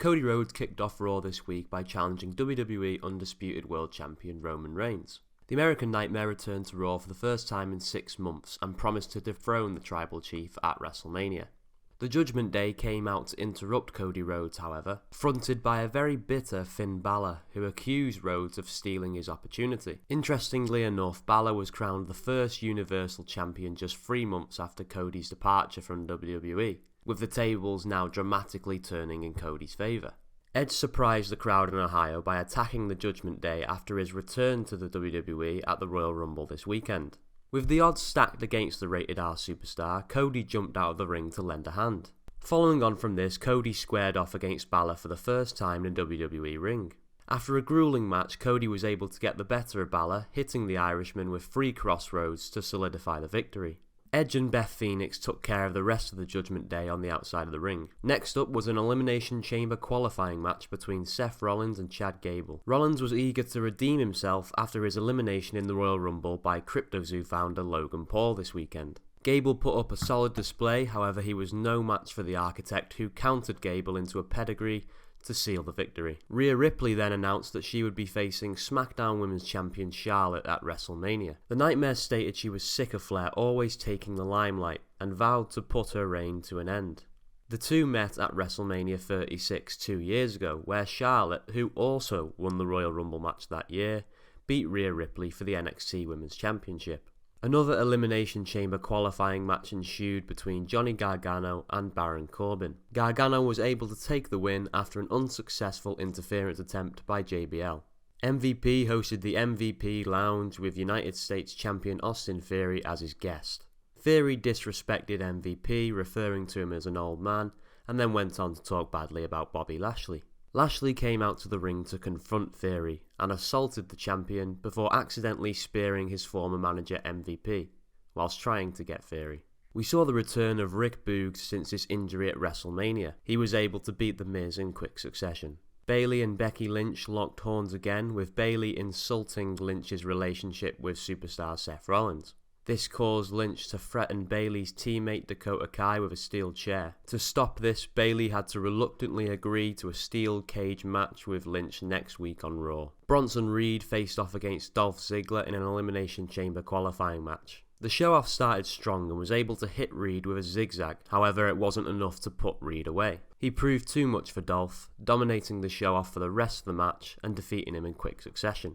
Cody Rhodes kicked off Raw this week by challenging WWE Undisputed World Champion Roman Reigns. The American Nightmare returned to Raw for the first time in 6 months and promised to dethrone the Tribal Chief at Wrestlemania. The Judgment Day came out to interrupt Cody Rhodes, however, fronted by a very bitter Finn Balor, who accused Rhodes of stealing his opportunity. Interestingly enough, Balor was crowned the first Universal Champion just 3 months after Cody's departure from WWE, with the tables now dramatically turning in Cody's favour. Edge surprised the crowd in Ohio by attacking the Judgment Day after his return to the WWE at the Royal Rumble this weekend. With the odds stacked against the Rated R superstar, Cody jumped out of the ring to lend a hand. Following on from this, Cody squared off against Balor for the first time in a WWE ring. After a grueling match, Cody was able to get the better of Balor, hitting the Irishman with 3 crossroads to solidify the victory. Edge and Beth Phoenix took care of the rest of the Judgment Day on the outside of the ring. Next up was an Elimination Chamber qualifying match between Seth Rollins and Chad Gable. Rollins was eager to redeem himself after his elimination in the Royal Rumble by CryptoZoo founder Logan Paul this weekend. Gable put up a solid display, however he was no match for the Architect, who countered Gable into a pedigree to seal the victory. Rhea Ripley then announced that she would be facing SmackDown Women's Champion Charlotte at WrestleMania. The Nightmare stated she was sick of Flair always taking the limelight and vowed to put her reign to an end. The two met at WrestleMania 36 2 years ago, where Charlotte, who also won the Royal Rumble match that year, beat Rhea Ripley for the NXT Women's Championship. Another Elimination Chamber qualifying match ensued between Johnny Gargano and Baron Corbin. Gargano was able to take the win after an unsuccessful interference attempt by JBL. MVP hosted the MVP Lounge with United States Champion Austin Theory as his guest. Theory disrespected MVP, referring to him as an old man, and then went on to talk badly about Bobby Lashley. Lashley came out to the ring to confront Theory and assaulted the champion before accidentally spearing his former manager MVP, whilst trying to get Theory. We saw the return of Rick Boogs since his injury at WrestleMania. He was able to beat The Miz in quick succession. Bayley and Becky Lynch locked horns again, with Bayley insulting Lynch's relationship with superstar Seth Rollins. This caused Lynch to threaten Bayley's teammate Dakota Kai with a steel chair. To stop this, Bayley had to reluctantly agree to a steel cage match with Lynch next week on Raw. Bronson Reed faced off against Dolph Ziggler in an Elimination Chamber qualifying match. The show-off started strong and was able to hit Reed with a zigzag, however it wasn't enough to put Reed away. He proved too much for Dolph, dominating the show-off for the rest of the match and defeating him in quick succession.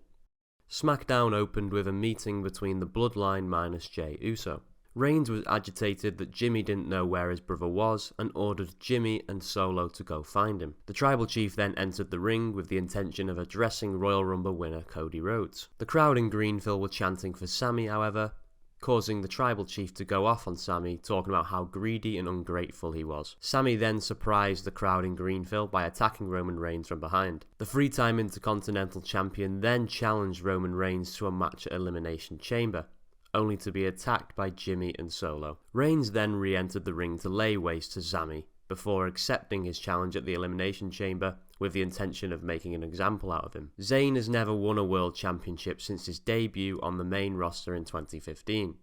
SmackDown opened with a meeting between the Bloodline minus Jey Uso. Reigns was agitated that Jimmy didn't know where his brother was and ordered Jimmy and Solo to go find him. The Tribal Chief then entered the ring with the intention of addressing Royal Rumble winner Cody Rhodes. The crowd in Greenville were chanting for Sami, however, causing the Tribal Chief to go off on Sami, talking about how greedy and ungrateful he was. Sami then surprised the crowd in Greenville by attacking Roman Reigns from behind. The 3-time Intercontinental Champion then challenged Roman Reigns to a match at Elimination Chamber, only to be attacked by Jimmy and Solo. Reigns then re-entered the ring to lay waste to Sami, before accepting his challenge at the Elimination Chamber with the intention of making an example out of him. Zayn has never won a World Championship since his debut on the main roster in 2015.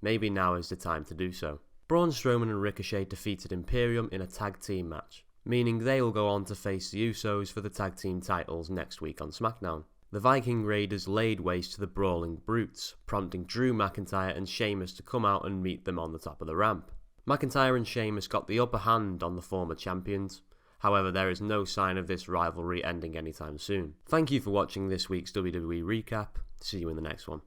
Maybe now is the time to do so. Braun Strowman and Ricochet defeated Imperium in a tag team match, meaning they will go on to face the Usos for the tag team titles next week on SmackDown. The Viking Raiders laid waste to the Brawling Brutes, prompting Drew McIntyre and Sheamus to come out and meet them on the top of the ramp. McIntyre and Sheamus got the upper hand on the former champions. However, there is no sign of this rivalry ending anytime soon. Thank you for watching this week's WWE recap. See you in the next one.